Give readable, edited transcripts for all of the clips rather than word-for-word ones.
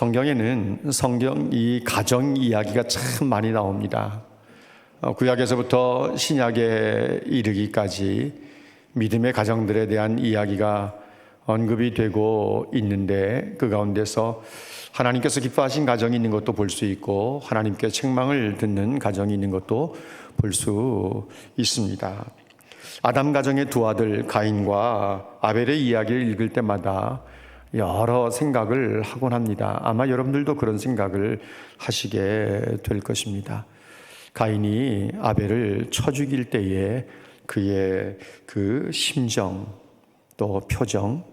성경에는 이 가정 이야기가 참 많이 나옵니다. 구약에서부터 신약에 이르기까지 믿음의 가정들에 대한 이야기가 언급이 되고 있는데, 그 가운데서 하나님께서 기뻐하신 가정이 있는 것도 볼 수 있고 하나님께 책망을 듣는 가정이 있는 것도 볼 수 있습니다. 아담 가정의 두 아들 가인과 아벨의 이야기를 읽을 때마다 여러 생각을 하곤 합니다. 아마 여러분들도 그런 생각을 하시게 될 것입니다. 가인이 아벨을 쳐 죽일 때에 그의 그 심정, 또 표정,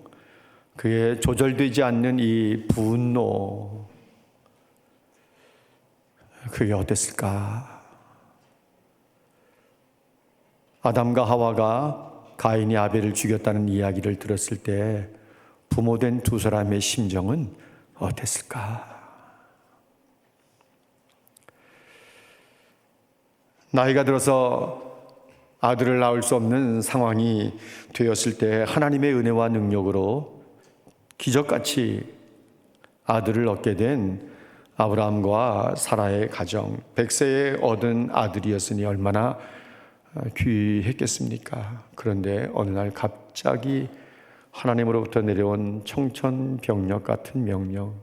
그의 조절되지 않는 이 분노, 그게 어땠을까? 아담과 하와가 가인이 아벨을 죽였다는 이야기를 들었을 때 부모된 두 사람의 심정은 어땠을까? 나이가 들어서 아들을 낳을 수 없는 상황이 되었을 때 하나님의 은혜와 능력으로 기적같이 아들을 얻게 된 아브라함과 사라의 가정, 100세에 얻은 아들이었으니 얼마나 귀했겠습니까? 그런데 어느 날 갑자기 하나님으로부터 내려온 청천벽력 같은 명령,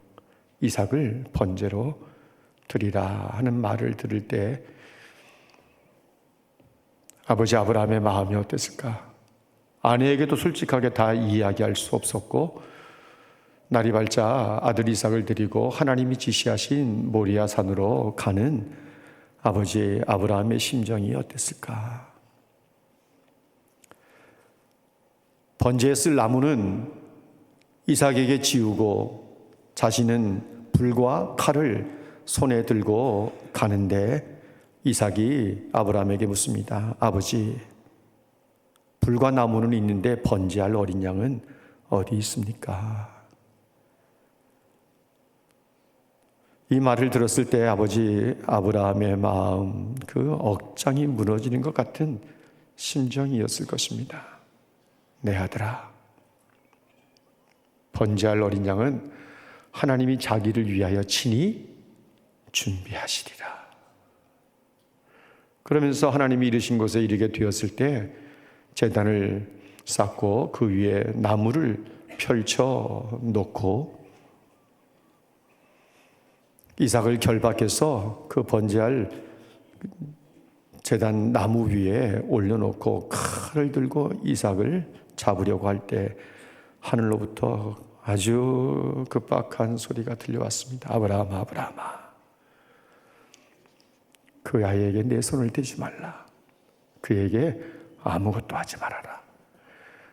이삭을 번제로 드리라 하는 말을 들을 때 아버지 아브라함의 마음이 어땠을까? 아내에게도 솔직하게 다 이야기할 수 없었고, 날이 밝자 아들 이삭을 드리고 하나님이 지시하신 모리아 산으로 가는 아버지 아브라함의 심정이 어땠을까? 번제에 쓸 나무는 이삭에게 지우고 자신은 불과 칼을 손에 들고 가는데, 이삭이 아브라함에게 묻습니다. 아버지, 불과 나무는 있는데 번제할 어린 양은 어디 있습니까? 이 말을 들었을 때 아버지 아브라함의 마음, 그 억장이 무너지는 것 같은 심정이었을 것입니다. 내 아들아, 번제할 어린 양은 하나님이 자기를 위하여 친히 준비하시리라. 그러면서 하나님이 이르신 곳에 이르게 되었을 때 제단을 쌓고 그 위에 나무를 펼쳐 놓고 이삭을 결박해서 그 번제할 제단 나무 위에 올려놓고 칼을 들고 이삭을 잡으려고 할 때 하늘로부터 아주 급박한 소리가 들려왔습니다. 아브라함아, 아브라함아, 그 아이에게 내 손을 대지 말라. 그에게 아무것도 하지 말아라.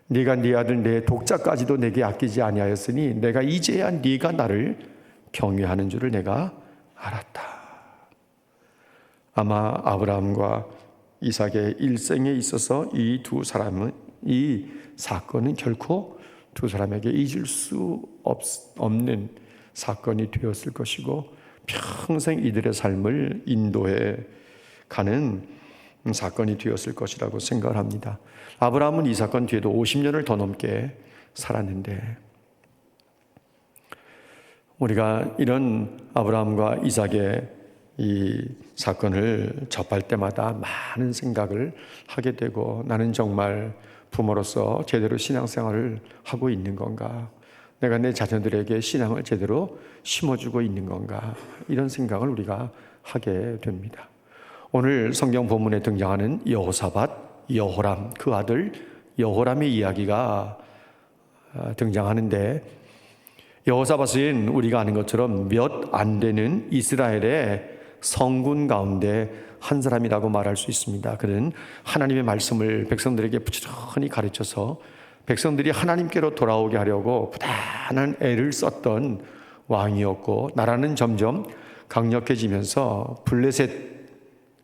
네가 네 아들 내 독자까지도 내게 아끼지 아니하였으니 내가 이제야 네가 나를 경외하는 줄을 내가 알았다. 아마 아브라함과 이삭의 일생에 있어서 이 두 사람은, 이 사건은 결코 두 사람에게 잊을 수 없는 사건이 되었을 것이고 평생 이들의 삶을 인도해 가는 사건이 되었을 것이라고 생각을 합니다. 아브라함은 이 사건 뒤에도 50년을 더 넘게 살았는데, 우리가 이런 아브라함과 이삭의 이 사건을 접할 때마다 많은 생각을 하게 되고, 나는 정말 부모로서 제대로 신앙생활을 하고 있는 건가? 내가 내 자녀들에게 신앙을 제대로 심어주고 있는 건가? 이런 생각을 우리가 하게 됩니다. 오늘 성경 본문에 등장하는 여호사밧, 여호람, 그 아들 여호람의 이야기가 등장하는데, 여호사밧은 우리가 아는 것처럼 몇 안 되는 이스라엘의 성군 가운데 한 사람이라고 말할 수 있습니다. 그는 하나님의 말씀을 백성들에게 부지런히 가르쳐서 백성들이 하나님께로 돌아오게 하려고 부단한 애를 썼던 왕이었고, 나라는 점점 강력해지면서 블레셋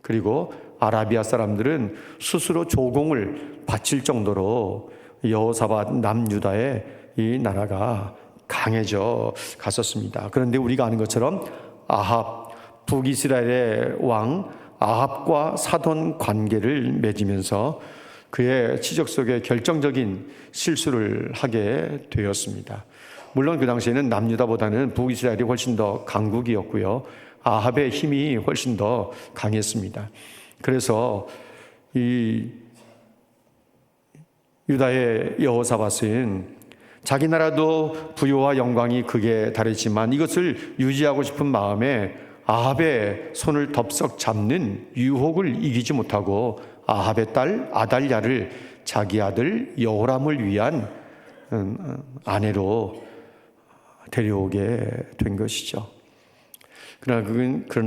그리고 아라비아 사람들은 스스로 조공을 바칠 정도로 여호사밧 남유다의 이 나라가 강해져 갔었습니다. 그런데 우리가 아는 것처럼 아합, 북이스라엘의 왕 아합과 사돈 관계를 맺으면서 그의 치적 속에 결정적인 실수를 하게 되었습니다. 물론 그 당시에는 남유다보다는 북이스라엘이 훨씬 더 강국이었고요. 아합의 힘이 훨씬 더 강했습니다. 그래서 이 유다의 여호사밧은 자기 나라도 부요와 영광이 극에 달했지만 이것을 유지하고 싶은 마음에 아합의 손을 덥석 잡는 유혹을 이기지 못하고 아합의 딸 아달랴를 자기 아들 여호람을 위한 아내로 데려오게 된 것이죠. 그러나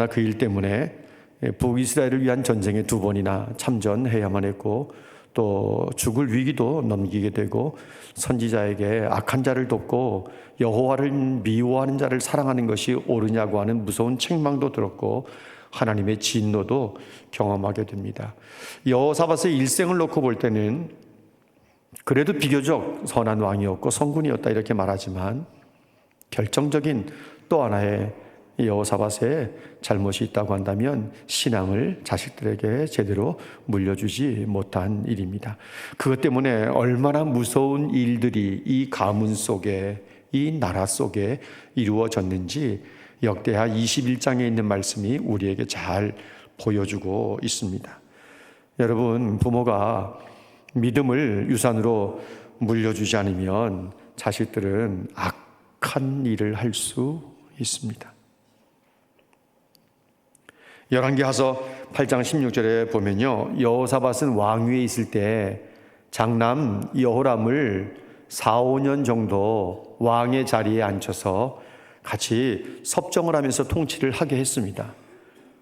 그 일 때문에 북이스라엘을 위한 전쟁에 2번이나 참전해야만 했고 또 죽을 위기도 넘기게 되고 선지자에게 악한 자를 돕고 여호와를 미워하는 자를 사랑하는 것이 옳으냐고 하는 무서운 책망도 들었고 하나님의 진노도 경험하게 됩니다. 여호사밧의 일생을 놓고 볼 때는 그래도 비교적 선한 왕이었고 성군이었다 이렇게 말하지만 결정적인 또 하나의 여호사밧의 잘못이 있다고 한다면 신앙을 자식들에게 제대로 물려주지 못한 일입니다. 그것 때문에 얼마나 무서운 일들이 이 가문 속에 이 나라 속에 이루어졌는지 역대하 21장에 있는 말씀이 우리에게 잘 보여주고 있습니다. 여러분, 부모가 믿음을 유산으로 물려주지 않으면 자식들은 악한 일을 할 수 있습니다. 열왕기하서 8장 16절에 보면요, 여호사밧은 왕위에 있을 때 장남 여호람을 4-5년 정도 왕의 자리에 앉혀서 같이 섭정을 하면서 통치를 하게 했습니다.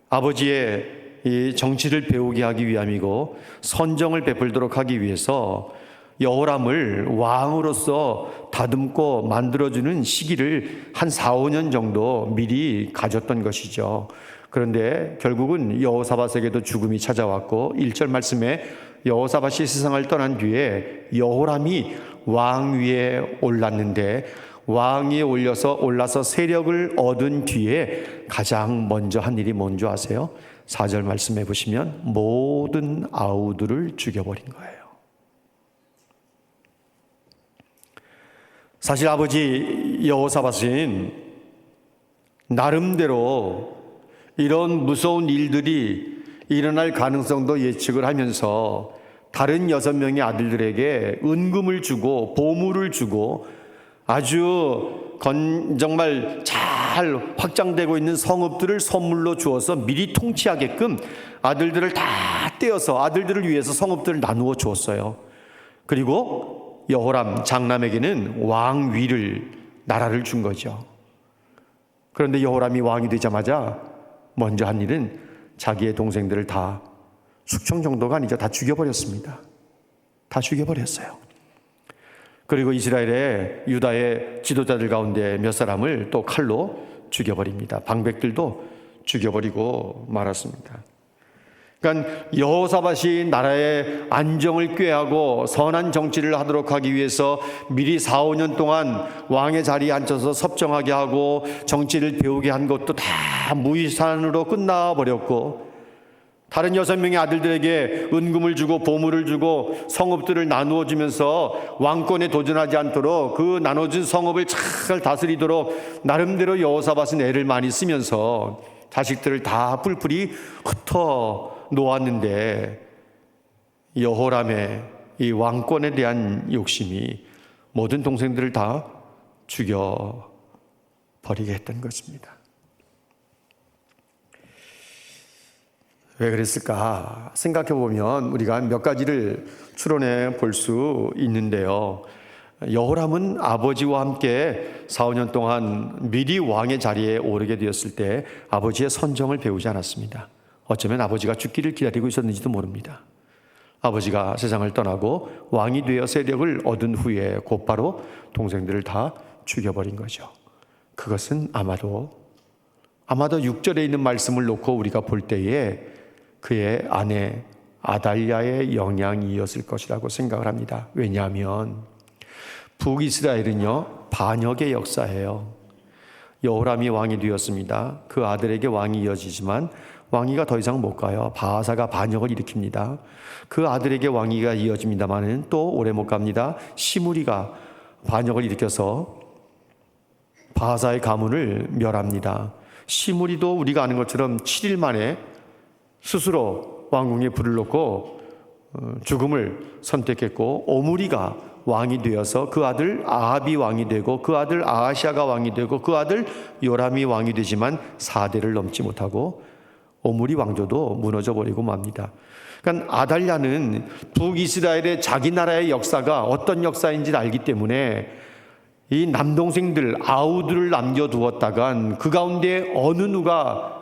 아버지의 이 정치를 배우게 하기 위함이고 선정을 베풀도록 하기 위해서 여호람을 왕으로서 다듬고 만들어주는 시기를 한 4-5년 정도 미리 가졌던 것이죠. 그런데 결국은 여호사밧에게도 죽음이 찾아왔고 1절 말씀에 여호사밧이 세상을 떠난 뒤에 여호람이 왕위에 올랐는데 왕위에 올라서 세력을 얻은 뒤에 가장 먼저 한 일이 뭔지 아세요? 4절 말씀해 보시면 모든 아우들을 죽여버린 거예요. 사실 아버지 여호사밧은 나름대로 이런 무서운 일들이 일어날 가능성도 예측을 하면서 다른 6명의 아들들에게 은금을 주고 보물을 주고 아주 정말 잘 확장되고 있는 성읍들을 선물로 주어서 미리 통치하게끔 아들들을 다 떼어서 아들들을 위해서 성읍들을 나누어 주었어요. 그리고 여호람 장남에게는 왕위를 나라를 준 거죠. 그런데 여호람이 왕이 되자마자 먼저 한 일은 자기의 동생들을 다 숙청 정도가 아니죠. 다 죽여버렸습니다. 다 죽여버렸어요. 그리고 이스라엘의 유다의 지도자들 가운데 몇 사람을 또 칼로 죽여버립니다. 방백들도 죽여버리고 말았습니다. 그러니까 여호사밧이 나라의 안정을 꾀하고 선한 정치를 하도록 하기 위해서 미리 4-5년 동안 왕의 자리에 앉혀서 섭정하게 하고 정치를 배우게 한 것도 다 무의산으로 끝나버렸고 다른 6명의 아들들에게 은금을 주고 보물을 주고 성읍들을 나누어 주면서 왕권에 도전하지 않도록 그 나눠준 성읍을 잘 다스리도록 나름대로 여호사밧은 애를 많이 쓰면서 자식들을 다 뿔뿔이 흩어 놓았는데 여호람의 이 왕권에 대한 욕심이 모든 동생들을 다 죽여버리게 했던 것입니다. 왜 그랬을까 생각해 보면 우리가 몇 가지를 추론해 볼 수 있는데요. 여호람은 아버지와 함께 4-5년 동안 미리 왕의 자리에 오르게 되었을 때 아버지의 선정을 배우지 않았습니다. 어쩌면 아버지가 죽기를 기다리고 있었는지도 모릅니다. 아버지가 세상을 떠나고 왕이 되어 세력을 얻은 후에 곧바로 동생들을 다 죽여버린 거죠. 그것은 아마도 6절에 있는 말씀을 놓고 우리가 볼 때에 그의 아내 아달랴의 영향이었을 것이라고 생각을 합니다. 왜냐하면 북이스라엘은요 반역의 역사예요. 여호람이 왕이 되었습니다. 그 아들에게 왕이 이어지지만 왕위가 더 이상 못 가요. 바하사가 반역을 일으킵니다. 그 아들에게 왕위가 이어집니다마는 또 오래 못 갑니다. 시므리가 반역을 일으켜서 바하사의 가문을 멸합니다. 시므리도 우리가 아는 것처럼 7일 만에 스스로 왕궁에 불을 놓고 죽음을 선택했고, 오므리가 왕이 되어서 그 아들 아합이 왕이 되고 그 아들 아하시아가 왕이 되고 그 아들 요람이 왕이 되지만 4대를 넘지 못하고 오므리 왕조도 무너져 버리고 맙니다. 그러니까 아달랴는 북이스라엘의 자기 나라의 역사가 어떤 역사인지를 알기 때문에 이 남동생들 아우들을 남겨두었다간 그 가운데 어느 누가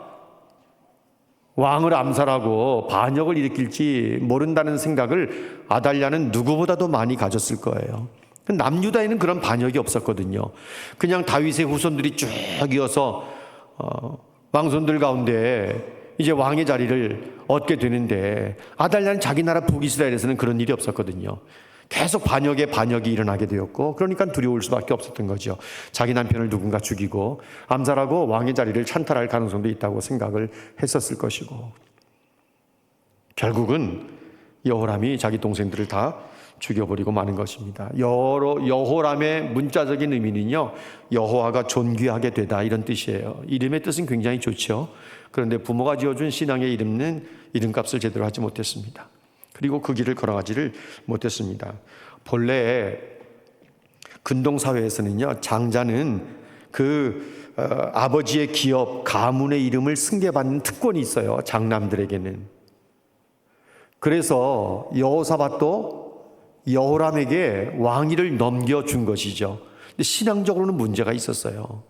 왕을 암살하고 반역을 일으킬지 모른다는 생각을 아달랴는 누구보다도 많이 가졌을 거예요. 남유다에는 그런 반역이 없었거든요. 그냥 다윗의 후손들이 쭉 이어서 왕손들 가운데 이제 왕의 자리를 얻게 되는데, 아달랴는 자기 나라 북이스라엘에서는 그런 일이 없었거든요. 계속 반역이 일어나게 되었고, 그러니까 두려울 수밖에 없었던 거죠. 자기 남편을 누군가 죽이고 암살하고 왕의 자리를 찬탈할 가능성도 있다고 생각을 했었을 것이고, 결국은 여호람이 자기 동생들을 다 죽여버리고 마는 것입니다. 여호람의 문자적인 의미는요, 여호와가 존귀하게 되다, 이런 뜻이에요. 이름의 뜻은 굉장히 좋죠. 그런데 부모가 지어준 신앙의 이름은 이름값을 제대로 하지 못했습니다. 그리고 그 길을 걸어가지를 못했습니다. 본래 근동사회에서는요, 장자는 아버지의 기업, 가문의 이름을 승계받는 특권이 있어요, 장남들에게는. 그래서 여호사밧도 여호람에게 왕위를 넘겨준 것이죠. 근데 신앙적으로는 문제가 있었어요.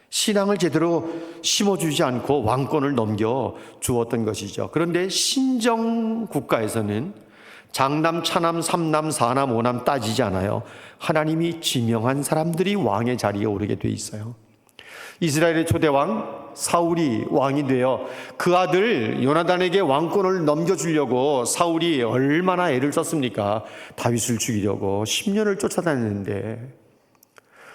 신앙을 제대로 심어주지 않고 왕권을 넘겨주었던 것이죠. 그런데 신정 국가에서는 장남, 차남, 삼남, 사남, 오남 따지지 않아요. 하나님이 지명한 사람들이 왕의 자리에 오르게 돼 있어요. 이스라엘의 초대왕 사울이 왕이 되어 그 아들 요나단에게 왕권을 넘겨주려고 사울이 얼마나 애를 썼습니까? 다윗을 죽이려고 10년을 쫓아다녔는데,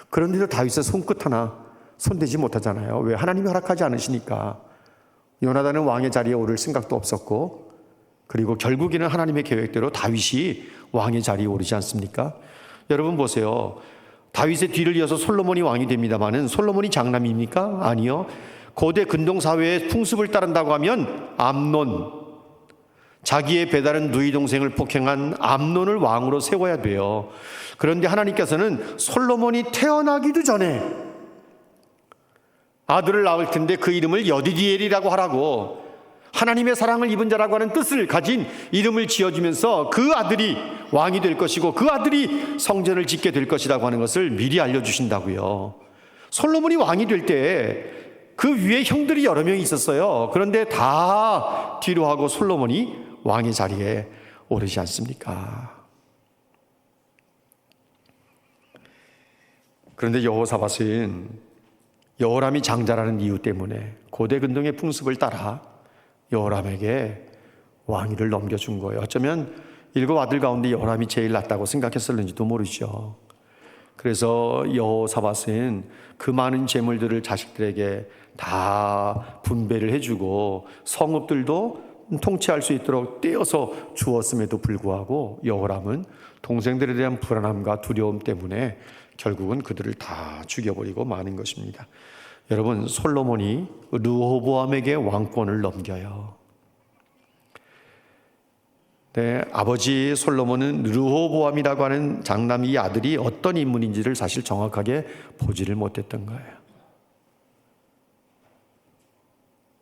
그런데도 다윗의 손끝 하나 손대지 못하잖아요. 왜? 하나님이 허락하지 않으시니까. 요나단은 왕의 자리에 오를 생각도 없었고, 그리고 결국에는 하나님의 계획대로 다윗이 왕의 자리에 오르지 않습니까? 여러분 보세요. 다윗의 뒤를 이어서 솔로몬이 왕이 됩니다마는 솔로몬이 장남입니까? 아니요. 고대 근동사회의 풍습을 따른다고 하면 암논, 자기의 배다른 누이 동생을 폭행한 암논을 왕으로 세워야 돼요. 그런데 하나님께서는 솔로몬이 태어나기도 전에 아들을 낳을 텐데 그 이름을 여디디엘이라고 하라고, 하나님의 사랑을 입은 자라고 하는 뜻을 가진 이름을 지어주면서 그 아들이 왕이 될 것이고 그 아들이 성전을 짓게 될 것이라고 하는 것을 미리 알려주신다고요. 솔로몬이 왕이 될 때 그 위에 형들이 여러 명이 있었어요. 그런데 다 뒤로 하고 솔로몬이 왕의 자리에 오르지 않습니까? 그런데 여호사밧은 여호람이 장자라는 이유 때문에 고대 근동의 풍습을 따라 여호람에게 왕위를 넘겨준 거예요. 어쩌면 7 아들 가운데 여호람이 제일 낫다고 생각했을는지도 모르죠. 그래서 여호사밧은 그 많은 재물들을 자식들에게 다 분배를 해주고 성읍들도 통치할 수 있도록 떼어서 주었음에도 불구하고 여호람은 동생들에 대한 불안함과 두려움 때문에 결국은 그들을 다 죽여버리고 마는 것입니다. 여러분, 솔로몬이 르호보암에게 왕권을 넘겨요. 네, 아버지 솔로몬은 르호보암이라고 하는 장남 이 아들이 어떤 인물인지를 사실 정확하게 보지를 못했던 거예요.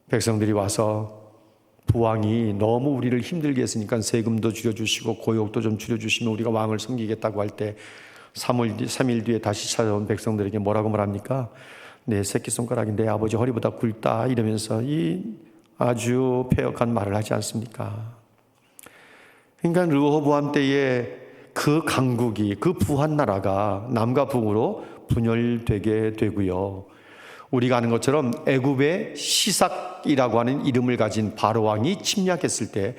백성들이 와서 부왕이 너무 우리를 힘들게 했으니까 세금도 줄여주시고 고역도 좀 줄여주시면 우리가 왕을 섬기겠다고 할 때 3일 뒤에 다시 찾아온 백성들에게 뭐라고 말합니까? 내 새끼손가락이 내 아버지 허리보다 굵다, 이러면서 이 아주 폐역한 말을 하지 않습니까? 그러니까 르호보암 때에 그 강국이, 그 부한 나라가 남과 북으로 분열되게 되고요. 우리가 아는 것처럼 애굽의 시삭이라고 하는 이름을 가진 바로 왕이 침략했을 때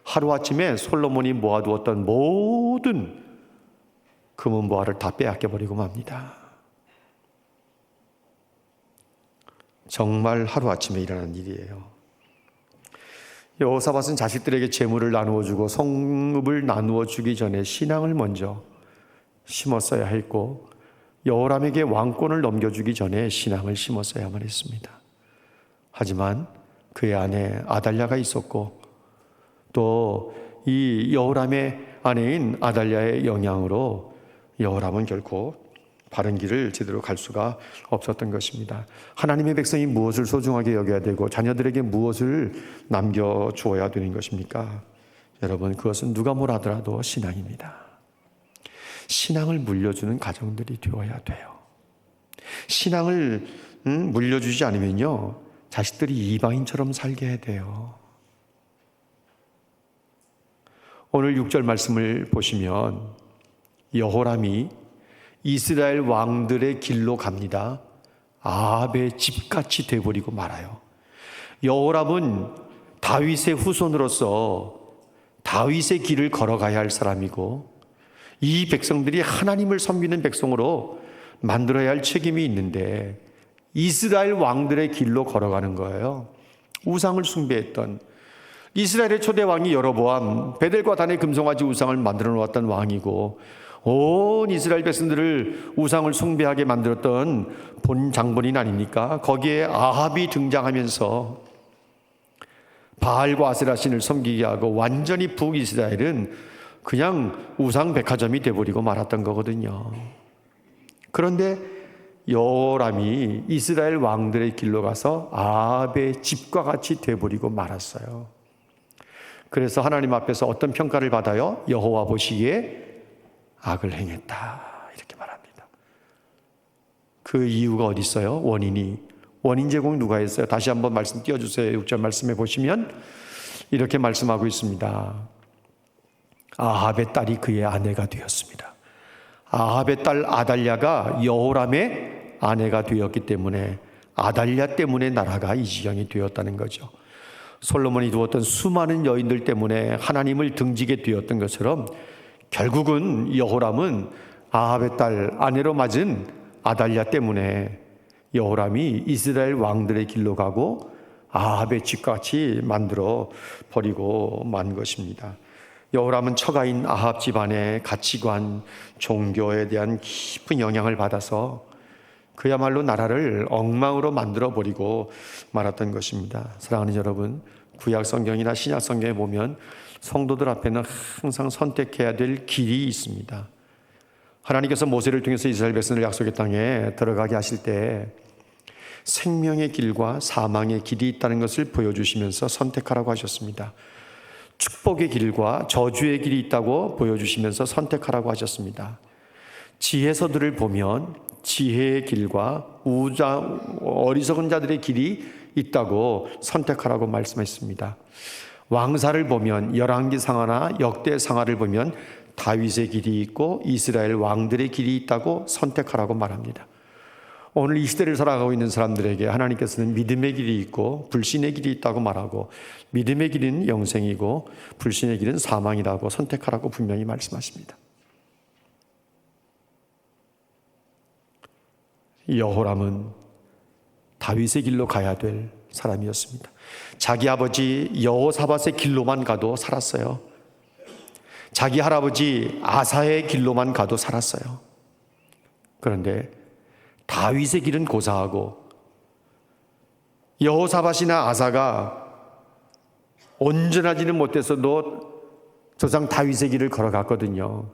하루아침에 솔로몬이 모아두었던 모든 금은보화를 다 빼앗겨버리고 맙니다. 정말 하루아침에 일어난 일이에요. 여호사밧은 자식들에게 재물을 나누어 주고 성읍을 나누어 주기 전에 신앙을 먼저 심었어야 했고, 여호람에게 왕권을 넘겨주기 전에 신앙을 심었어야만 했습니다. 하지만 그의 아내 아달랴가 있었고 또 이 여호람의 아내인 아달랴의 영향으로 여호람은 결코 바른 길을 제대로 갈 수가 없었던 것입니다. 하나님의 백성이 무엇을 소중하게 여겨야 되고 자녀들에게 무엇을 남겨주어야 되는 것입니까? 여러분, 그것은 누가 뭐라 하더라도 신앙입니다. 신앙을 물려주는 가정들이 되어야 돼요. 신앙을 물려주지 않으면요, 자식들이 이방인처럼 살게 해야 돼요. 오늘 6절 말씀을 보시면 여호람이 이스라엘 왕들의 길로 갑니다. 아합의 집같이 돼버리고 말아요. 여호람은 다윗의 후손으로서 다윗의 길을 걸어가야 할 사람이고 이 백성들이 하나님을 섬기는 백성으로 만들어야 할 책임이 있는데 이스라엘 왕들의 길로 걸어가는 거예요. 우상을 숭배했던 이스라엘의 초대 왕이 여로보암, 베델과 단의 금송아지 우상을 만들어 놓았던 왕이고 온 이스라엘 백성들을 우상을 숭배하게 만들었던 본 장본인 아닙니까? 거기에 아합이 등장하면서 바알과 아세라 신을 섬기게 하고 완전히 북이스라엘은 그냥 우상 백화점이 돼버리고 말았던 거거든요. 그런데 여호람이 이스라엘 왕들의 길로 가서 아합의 집과 같이 돼버리고 말았어요. 그래서 하나님 앞에서 어떤 평가를 받아요? 여호와 보시기에 악을 행했다, 이렇게 말합니다. 그 이유가 어디 있어요? 원인 제공 누가 했어요? 다시 한번 말씀 띄워주세요. 6절 말씀해 보시면 이렇게 말씀하고 있습니다. 아합의 딸이 그의 아내가 되었습니다. 아합의 딸 아달랴가 여호람의 아내가 되었기 때문에 아달랴 때문에 나라가 이 지경이 되었다는 거죠. 솔로몬이 두었던 수많은 여인들 때문에 하나님을 등지게 되었던 것처럼 결국은 여호람은 아합의 딸 아내로 맞은 아달랴 때문에 여호람이 이스라엘 왕들의 길로 가고 아합의 집과 같이 만들어 버리고 만 것입니다. 여호람은 처가인 아합 집안의 가치관, 종교에 대한 깊은 영향을 받아서 그야말로 나라를 엉망으로 만들어 버리고 말았던 것입니다. 사랑하는 여러분, 구약 성경이나 신약 성경에 보면 성도들 앞에는 항상 선택해야 될 길이 있습니다. 하나님께서 모세를 통해서 이스라엘 백성을 약속의 땅에 들어가게 하실 때 생명의 길과 사망의 길이 있다는 것을 보여주시면서 선택하라고 하셨습니다. 축복의 길과 저주의 길이 있다고 보여주시면서 선택하라고 하셨습니다. 지혜서들을 보면 지혜의 길과 어리석은 자들의 길이 있다고 선택하라고 말씀했습니다. 왕사를 보면 열왕기상하나 역대상하를 보면 다윗의 길이 있고 이스라엘 왕들의 길이 있다고 선택하라고 말합니다. 오늘 이 시대를 살아가고 있는 사람들에게 하나님께서는 믿음의 길이 있고 불신의 길이 있다고 말하고 믿음의 길은 영생이고 불신의 길은 사망이라고 선택하라고 분명히 말씀하십니다. 여호람은 다윗의 길로 가야 될 사람이었습니다. 자기 아버지 여호사밧의 길로만 가도 살았어요. 자기 할아버지 아사의 길로만 가도 살았어요. 그런데 다윗의 길은 고사하고 여호사밧이나 아사가 온전하지는 못해서도 조상 다윗의 길을 걸어갔거든요.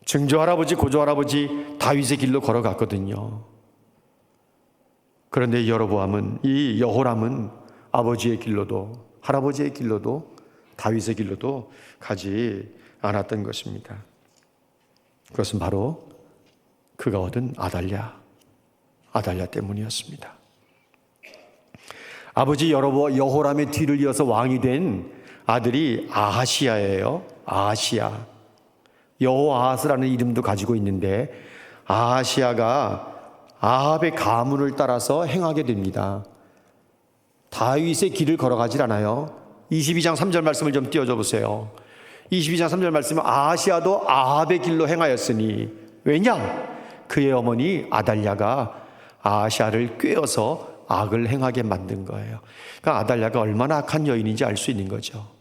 증조할아버지, 고조할아버지 다윗의 길로 걸어갔거든요. 그런데 여로보암은, 이 여호람은 아버지의 길로도 할아버지의 길로도 다윗의 길로도 가지 않았던 것입니다. 그것은 바로 그가 얻은 아달랴 때문이었습니다. 아버지 여호람의 뒤를 이어서 왕이 된 아들이 아하시야예요. 아하시야. 여호아하스라는 이름도 가지고 있는데 아하시야가 아합의 가문을 따라서 행하게 됩니다. 다윗의 길을 걸어가질 않아요. 22장 3절 말씀을 좀 띄워줘 보세요. 22장 3절 말씀은 아하시야도 아합의 길로 행하였으니 왜냐? 그의 어머니 아달랴가 아하시야를 꾀어서 악을 행하게 만든 거예요. 그러니까 아달랴가 얼마나 악한 여인인지 알 수 있는 거죠.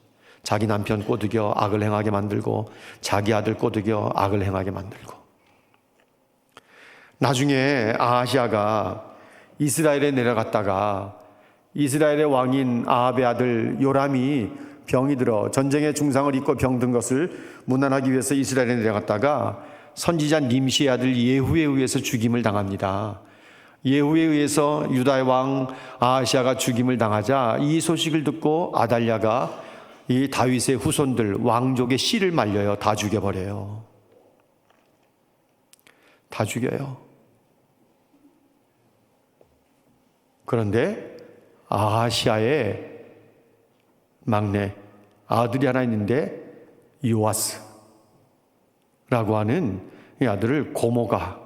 자기 남편 꼬드겨 악을 행하게 만들고 자기 아들 꼬드겨 악을 행하게 만들고 나중에 아하시아가 이스라엘에 내려갔다가 이스라엘의 왕인 아합의 아들 요람이 병이 들어 전쟁의 중상을 입고 병든 것을 문안하기 위해서 이스라엘에 내려갔다가 선지자 님시의 아들 예후에 의해서 죽임을 당합니다. 예후에 의해서 유다의 왕 아하시아가 죽임을 당하자 이 소식을 듣고 아달랴가 이 다윗의 후손들 왕족의 씨를 말려요. 다 죽여버려요. 다 죽여요. 그런데 아하시아의 막내 아들이 하나 있는데 요아스라고 하는 이 아들을 고모가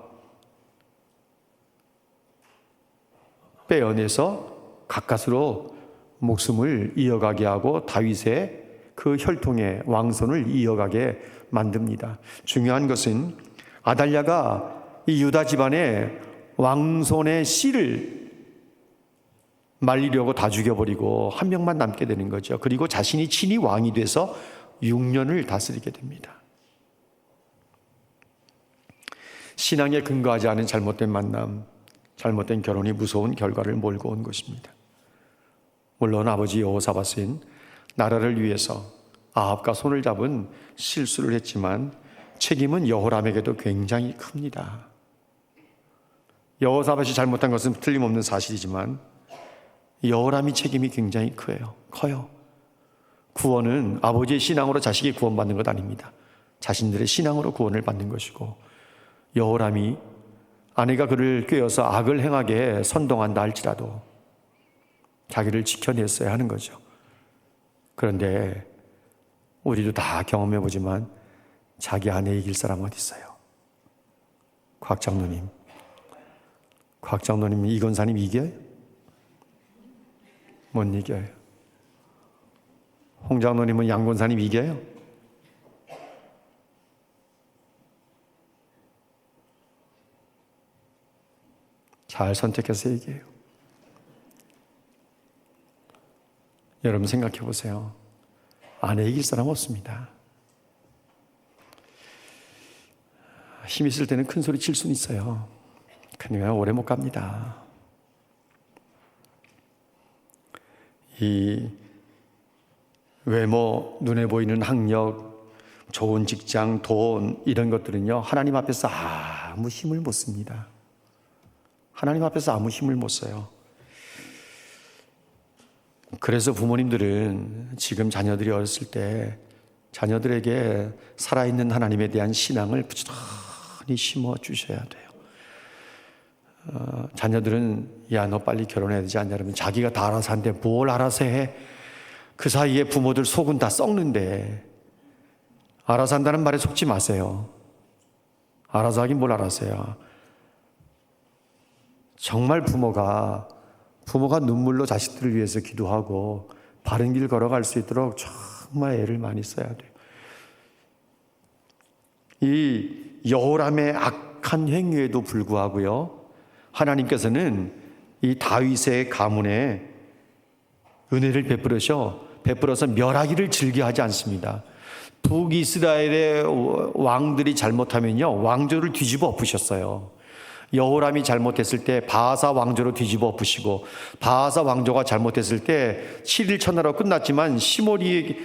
빼어내서 가까스로 목숨을 이어가게 하고 다윗의 그 혈통의 왕손을 이어가게 만듭니다. 중요한 것은 아달랴가 이 유다 집안의 왕손의 씨를 말리려고 다 죽여버리고 한 명만 남게 되는 거죠. 그리고 자신이 친히 왕이 돼서 6년을 다스리게 됩니다. 신앙에 근거하지 않은 잘못된 만남, 잘못된 결혼이 무서운 결과를 몰고 온 것입니다. 물론 아버지 여호사밧은 나라를 위해서 아합과 손을 잡은 실수를 했지만 책임은 여호람에게도 굉장히 큽니다. 여호사밧이 잘못한 것은 틀림없는 사실이지만 여호람이 책임이 굉장히 커요. 구원은 아버지의 신앙으로 자식이 구원받는 것 아닙니다. 자신들의 신앙으로 구원을 받는 것이고, 여호람이 아내가 그를 꾀어서 악을 행하게 선동한다 할지라도 자기를 지켜냈어야 하는 거죠. 그런데 우리도 다 경험해 보지만 자기 아내 이길 사람 어디 있어요? 곽 장로님 이건사님 이겨요? 못 이겨요. 홍 장로님은 양건사님 이겨요? 잘 선택해서 얘기해요. 여러분 생각해 보세요. 아내 이길 사람 없습니다. 힘 있을 때는 큰 소리 칠 수는 있어요. 그러니까 오래 못 갑니다. 이 외모, 눈에 보이는 학력, 좋은 직장, 돈 이런 것들은요 하나님 앞에서 아무 힘을 못 씁니다. 하나님 앞에서 아무 힘을 못 써요. 그래서 부모님들은 지금 자녀들이 어렸을 때 자녀들에게 살아있는 하나님에 대한 신앙을 부지런히 심어주셔야 돼요. 자녀들은 야, 너 빨리 결혼해야 되지 않냐 그러면 자기가 다 알아서 한대 뭘 알아서 해? 그 사이에 부모들 속은 다 썩는데 알아서 한다는 말에 속지 마세요. 알아서 하긴 뭘 알아서 해요. 정말 부모가 눈물로 자식들을 위해서 기도하고 바른 길 걸어갈 수 있도록 정말 애를 많이 써야 돼요. 이 여호람의 악한 행위에도 불구하고요, 하나님께서는 이 다윗의 가문에 은혜를 베풀어서 멸하기를 즐겨하지 않습니다. 북이스라엘의 왕들이 잘못하면요 왕조를 뒤집어 엎으셨어요. 여호람이 잘못했을 때 바하사 왕조로 뒤집어 엎으시고, 바하사 왕조가 잘못했을 때 7일 천하로 끝났지만 시므리에게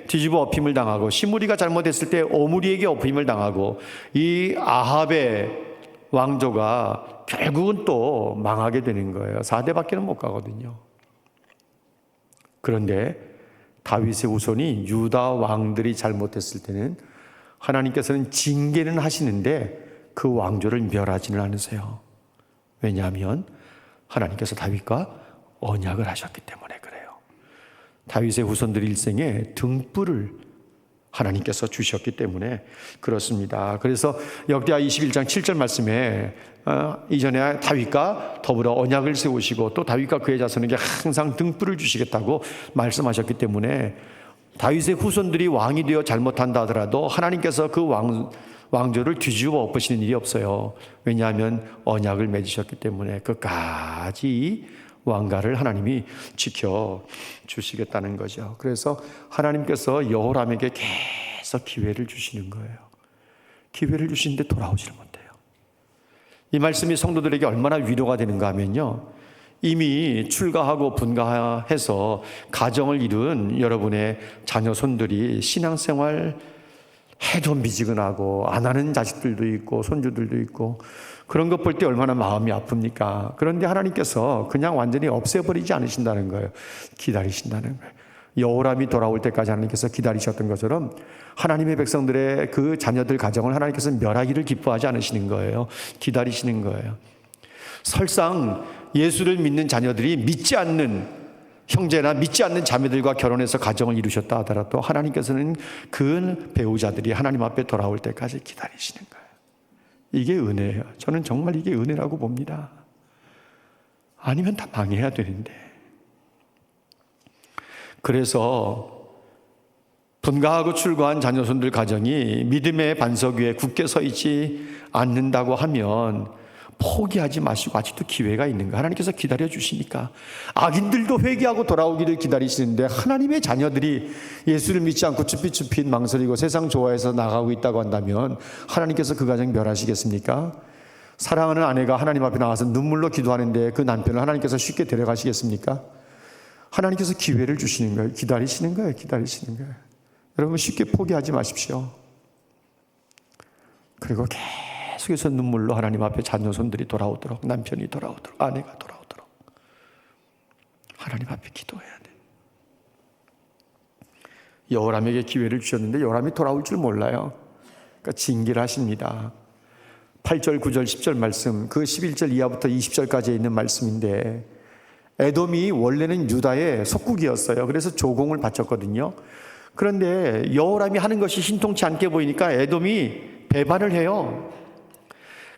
뒤집어 엎임을 당하고, 시므리가 잘못했을 때 오므리에게 엎임을 당하고, 이 아합의 왕조가 결국은 또 망하게 되는 거예요. 4대밖에는 못 가거든요. 그런데 다윗의 후손이 유다 왕들이 잘못했을 때는 하나님께서는 징계는 하시는데 그 왕조를 멸하지는 않으세요. 왜냐하면 하나님께서 다윗과 언약을 하셨기 때문에 그래요. 다윗의 후손들 일생에 등불을 하나님께서 주셨기 때문에 그렇습니다. 그래서 역대하 21장 7절 말씀에 이전에 다윗과 더불어 언약을 세우시고 또 다윗과 그의 자손에게 항상 등불을 주시겠다고 말씀하셨기 때문에 다윗의 후손들이 왕이 되어 잘못한다 하더라도 하나님께서 그 왕조를 뒤집어 엎으시는 일이 없어요. 왜냐하면 언약을 맺으셨기 때문에 끝까지 왕가를 하나님이 지켜주시겠다는 거죠. 그래서 하나님께서 여호람에게 계속 기회를 주시는 거예요. 기회를 주시는데 돌아오지를 못해요. 이 말씀이 성도들에게 얼마나 위로가 되는가 하면요, 이미 출가하고 분가해서 가정을 이룬 여러분의 자녀 손들이 신앙생활 해도 미지근하고 안 하는 자식들도 있고 손주들도 있고, 그런 것 볼 때 얼마나 마음이 아픕니까? 그런데 하나님께서 그냥 완전히 없애버리지 않으신다는 거예요. 기다리신다는 거예요. 여호람이 돌아올 때까지 하나님께서 기다리셨던 것처럼 하나님의 백성들의 그 자녀들 가정을 하나님께서 멸하기를 기뻐하지 않으시는 거예요. 기다리시는 거예요. 설상 예수를 믿는 자녀들이 믿지 않는 형제나 믿지 않는 자매들과 결혼해서 가정을 이루셨다 하더라도 하나님께서는 그 배우자들이 하나님 앞에 돌아올 때까지 기다리시는 거예요. 이게 은혜예요. 저는 정말 이게 은혜라고 봅니다. 아니면 다 망해야 되는데. 그래서 분가하고 출가한 자녀손들 가정이 믿음의 반석 위에 굳게 서 있지 않는다고 하면 포기하지 마시고 아직도 기회가 있는 거. 하나님께서 기다려 주시니까. 악인들도 회개하고 돌아오기를 기다리시는데 하나님의 자녀들이 예수를 믿지 않고 쭈삣쭈삣 망설이고 세상 좋아해서 나가고 있다고 한다면 하나님께서 그 가정 멸하시겠습니까? 사랑하는 아내가 하나님 앞에 나와서 눈물로 기도하는데 그 남편을 하나님께서 쉽게 데려가시겠습니까? 하나님께서 기회를 주시는 거예요. 기다리시는 거예요. 기다리시는 거예요. 여러분 쉽게 포기하지 마십시오. 그리고 계속해서 눈물로 하나님 앞에 자녀 손들이 돌아오도록, 남편이 돌아오도록, 아내가 돌아오도록 하나님 앞에 기도해야 돼. 여호람에게 기회를 주셨는데 여호람이 돌아올 줄 몰라요. 그러니까 징계를 하십니다. 8절, 9절, 10절 말씀, 그 11절 이하부터 20절까지 있는 말씀인데, 에돔이 원래는 유다의 속국이었어요. 그래서 조공을 바쳤거든요. 그런데 여호람이 하는 것이 신통치 않게 보이니까 에돔이 배반을 해요.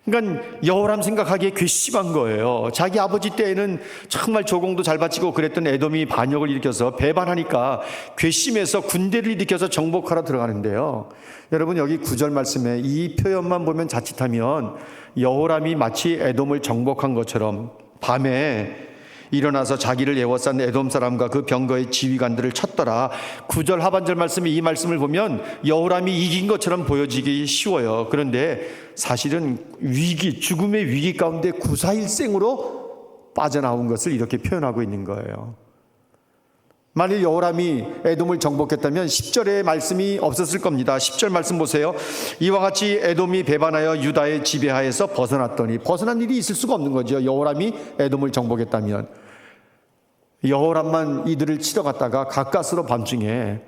그러니까 여호람 생각하기에 괘씸한 거예요. 자기 아버지 때에는 정말 조공도 잘 바치고 그랬던 에돔이 반역을 일으켜서 배반하니까 괘씸해서 군대를 일으켜서 정복하러 들어가는데요. 여러분 여기 9절 말씀에 이 표현만 보면 자칫하면 여호람이 마치 에돔을 정복한 것처럼 밤에 일어나서 자기를 에워싼 에돔 사람과 그 병거의 지휘관들을 쳤더라. 9절 하반절 말씀에 이 말씀을 보면 여호람이 이긴 것처럼 보여지기 쉬워요. 그런데 사실은 위기, 죽음의 위기 가운데 구사일생으로 빠져나온 것을 이렇게 표현하고 있는 거예요. 만일 여호람이 에돔을 정복했다면 10절의 말씀이 없었을 겁니다. 10절 말씀 보세요. 이와 같이 에돔이 배반하여 유다의 지배하에서 벗어났더니, 벗어난 일이 있을 수가 없는 거죠. 여호람이 에돔을 정복했다면. 여호람만 이들을 치러 갔다가 가까스로 밤중에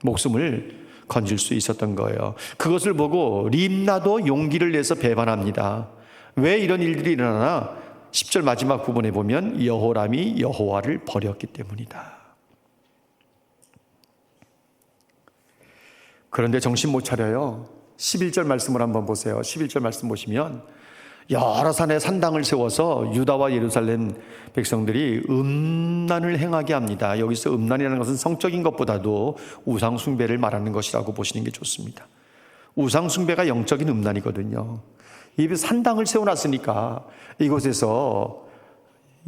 목숨을 건질 수 있었던 거예요. 그것을 보고 림나도 용기를 내서 배반합니다. 왜 이런 일들이 일어나나? 10절 마지막 부분에 보면 여호람이 여호와를 버렸기 때문이다. 그런데 정신 못 차려요. 11절 말씀을 한번 보세요. 11절 말씀 보시면 여러 산에 산당을 세워서 유다와 예루살렘 백성들이 음란을 행하게 합니다. 여기서 음란이라는 것은 성적인 것보다도 우상 숭배를 말하는 것이라고 보시는 게 좋습니다. 우상 숭배가 영적인 음란이거든요. 이 산당을 세워놨으니까 이곳에서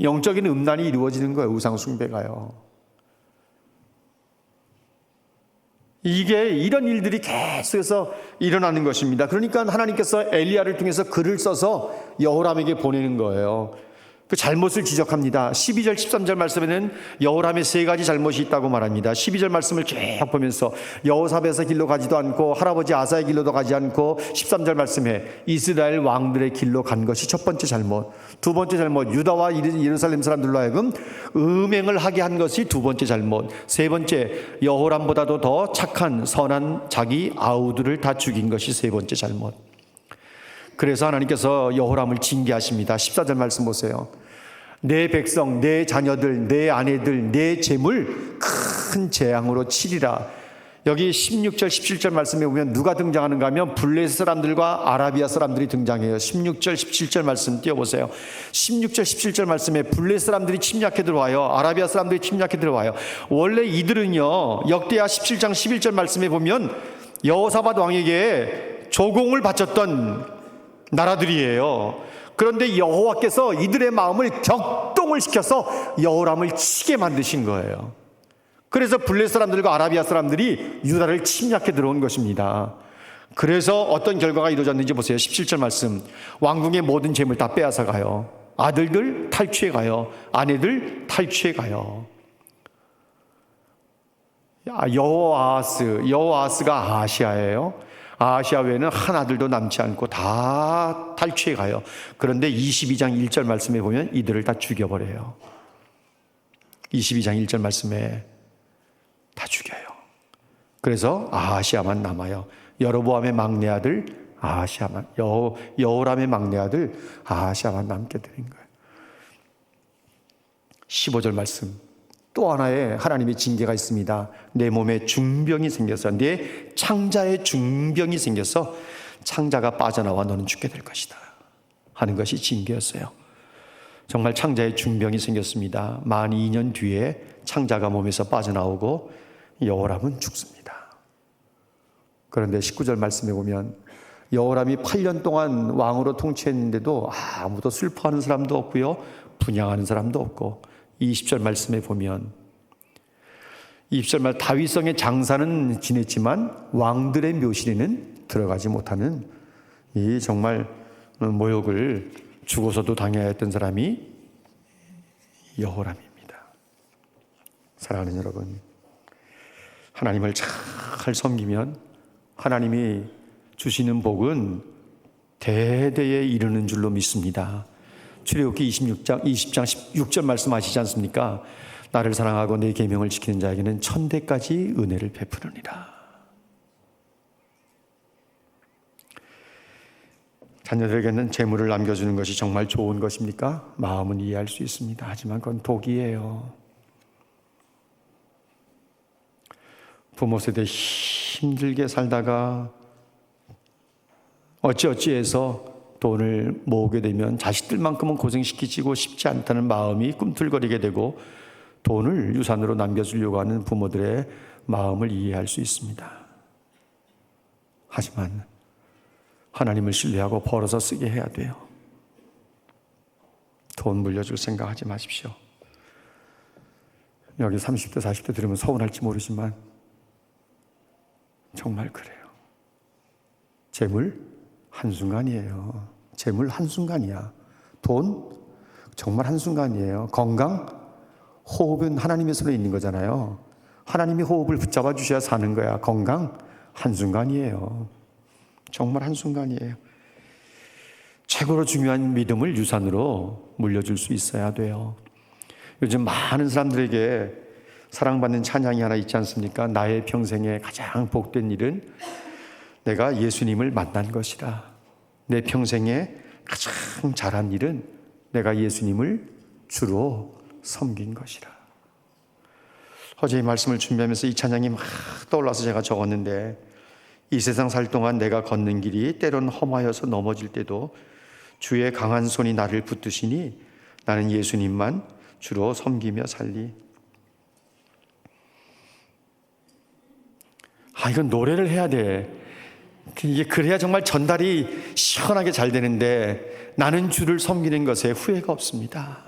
영적인 음란이 이루어지는 거예요. 우상 숭배가요. 이게 이런 일들이 계속해서 일어나는 것입니다. 그러니까 하나님께서 엘리야를 통해서 글을 써서 여호람에게 보내는 거예요. 그 잘못을 지적합니다. 12절 13절 말씀에는 여호람의 세 가지 잘못이 있다고 말합니다. 12절 말씀을 쭉 보면서 여호사밧의 길로 가지도 않고 할아버지 아사의 길로도 가지 않고, 13절 말씀에 이스라엘 왕들의 길로 간 것이 첫 번째 잘못. 두 번째 잘못, 유다와 예루살렘 사람들로 하여금 음행을 하게 한 것이 두 번째 잘못. 세 번째, 여호람보다도 더 착한 선한 자기 아우들을 다 죽인 것이 세 번째 잘못. 그래서 하나님께서 여호람을 징계하십니다. 14절 말씀 보세요. 내 백성, 내 자녀들, 내 아내들, 내 재물 큰 재앙으로 치리라. 여기 16절 17절 말씀에 보면 누가 등장하는가 하면 블레셋 사람들과 아라비아 사람들이 등장해요. 16절 17절 말씀 띄워보세요. 16절 17절 말씀에 블레셋 사람들이 침략해 들어와요. 아라비아 사람들이 침략해 들어와요. 원래 이들은요, 역대하 17장 11절 말씀에 보면 여호사밧 왕에게 조공을 바쳤던 나라들이에요. 그런데 여호와께서 이들의 마음을 격동을 시켜서 여호람을 치게 만드신 거예요. 그래서 블레셋 사람들과 아라비아 사람들이 유다를 침략해 들어온 것입니다. 그래서 어떤 결과가 이루어졌는지 보세요. 17절 말씀. 왕궁의 모든 재물 다 빼앗아 가요. 아들들 탈취해 가요. 아내들 탈취해 가요. 여호아하스가 아하시아예요. 아하시아 외에는 한 아들도 남지 않고 다 탈취해 가요. 그런데 22장 1절 말씀에 보면 이들을 다 죽여버려요. 22장 1절 말씀에 다 죽여요. 그래서 아하시아만 남아요. 여로보암의 막내 아들 아하시아만, 여호람의 막내 아들 아하시아만 남게 되는 거예요. 15절 말씀. 또 하나의 하나님의 징계가 있습니다. 내 몸에 중병이 생겨서, 내 창자에 중병이 생겨서 창자가 빠져나와 너는 죽게 될 것이다 하는 것이 징계였어요. 정말 창자에 중병이 생겼습니다. 만 2년 뒤에 창자가 몸에서 빠져나오고 여호람은 죽습니다. 그런데 19절 말씀에 보면 여호람이 8년 동안 왕으로 통치했는데도 아무도 슬퍼하는 사람도 없고요, 분향하는 사람도 없고, 20절 말씀에 보면 20절 말 다윗성의 장사는 지냈지만 왕들의 묘실에는 들어가지 못하는 이 정말 모욕을 죽어서도 당해야 했던 사람이 여호람입니다. 사랑하는 여러분, 하나님을 잘 섬기면 하나님이 주시는 복은 대대에 이르는 줄로 믿습니다. 출애굽기 20장 6절 말씀하시지 않습니까? 나를 사랑하고 내 계명을 지키는 자에게는 천대까지 은혜를 베푸느니라. 자녀들에게는 재물을 남겨주는 것이 정말 좋은 것입니까? 마음은 이해할 수 있습니다. 하지만 그건 독이에요. 부모 세대 힘들게 살다가 어찌어찌해서 돈을 모으게 되면 자식들만큼은 고생시키고 싶지 않다는 마음이 꿈틀거리게 되고 돈을 유산으로 남겨주려고 하는 부모들의 마음을 이해할 수 있습니다. 하지만 하나님을 신뢰하고 벌어서 쓰게 해야 돼요. 돈 물려줄 생각하지 마십시오. 여기 30대 40대 들으면 서운할지 모르지만 정말 그래요. 재물 한순간이에요. 재물 한순간이야. 돈 정말 한순간이에요. 건강, 호흡은 하나님의 손에 있는 거잖아요. 하나님이 호흡을 붙잡아 주셔야 사는 거야. 건강 한순간이에요. 정말 한순간이에요. 최고로 중요한 믿음을 유산으로 물려줄 수 있어야 돼요. 요즘 많은 사람들에게 사랑받는 찬양이 하나 있지 않습니까? 나의 평생에 가장 복된 일은 내가 예수님을 만난 것이다. 내 평생에 가장 잘한 일은 내가 예수님을 주로 섬긴 것이라. 어제 이 말씀을 준비하면서 이 찬양이 막 떠올라서 제가 적었는데, 이 세상 살 동안 내가 걷는 길이 때론 험하여서 넘어질 때도 주의 강한 손이 나를 붙드시니 나는 예수님만 주로 섬기며 살리. 이건 노래를 해야 돼. 이게 그래야 정말 전달이 시원하게 잘 되는데, 나는 주를 섬기는 것에 후회가 없습니다.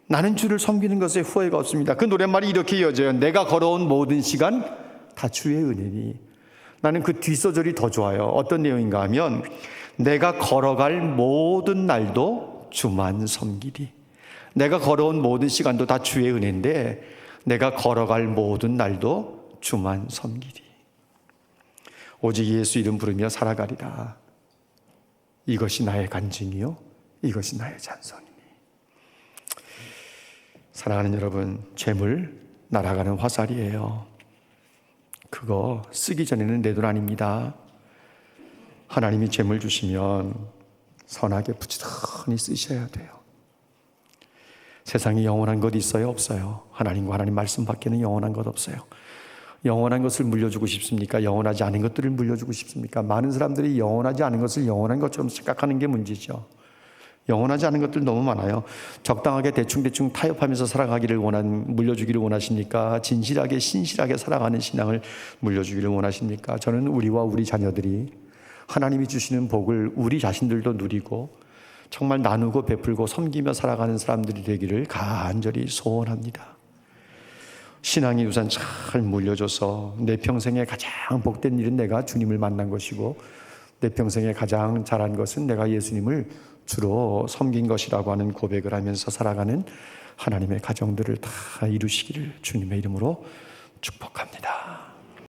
나는 주를 섬기는 것에 후회가 없습니다. 그 노랫말이 이렇게 이어져요. 내가 걸어온 모든 시간 다 주의 은혜니. 나는 그 뒷소절이 더 좋아요. 어떤 내용인가 하면 내가 걸어갈 모든 날도 주만 섬기리. 내가 걸어온 모든 시간도 다 주의 은혜인데 내가 걸어갈 모든 날도 주만 섬기리. 오직 예수 이름 부르며 살아가리라. 이것이 나의 간증이요 이것이 나의 찬송이니. 사랑하는 여러분, 재물 날아가는 화살이에요. 그거 쓰기 전에는 내 돈 아닙니다. 하나님이 재물 주시면 선하게 부지런히 쓰셔야 돼요. 세상에 영원한 것 있어요? 없어요? 하나님과 하나님 말씀 밖에는 영원한 것 없어요. 영원한 것을 물려주고 싶습니까? 영원하지 않은 것들을 물려주고 싶습니까? 많은 사람들이 영원하지 않은 것을 영원한 것처럼 생각하는 게 문제죠. 영원하지 않은 것들 너무 많아요. 적당하게 대충 타협하면서 살아가기를 물려주기를 원하십니까? 진실하게 신실하게 살아가는 신앙을 물려주기를 원하십니까? 저는 우리와 우리 자녀들이 하나님이 주시는 복을 우리 자신들도 누리고 정말 나누고 베풀고 섬기며 살아가는 사람들이 되기를 간절히 소원합니다. 신앙이 우선 잘 물려줘서 내 평생에 가장 복된 일은 내가 주님을 만난 것이고 내 평생에 가장 잘한 것은 내가 예수님을 주로 섬긴 것이라고 하는 고백을 하면서 살아가는 하나님의 가정들을 다 이루시기를 주님의 이름으로 축복합니다.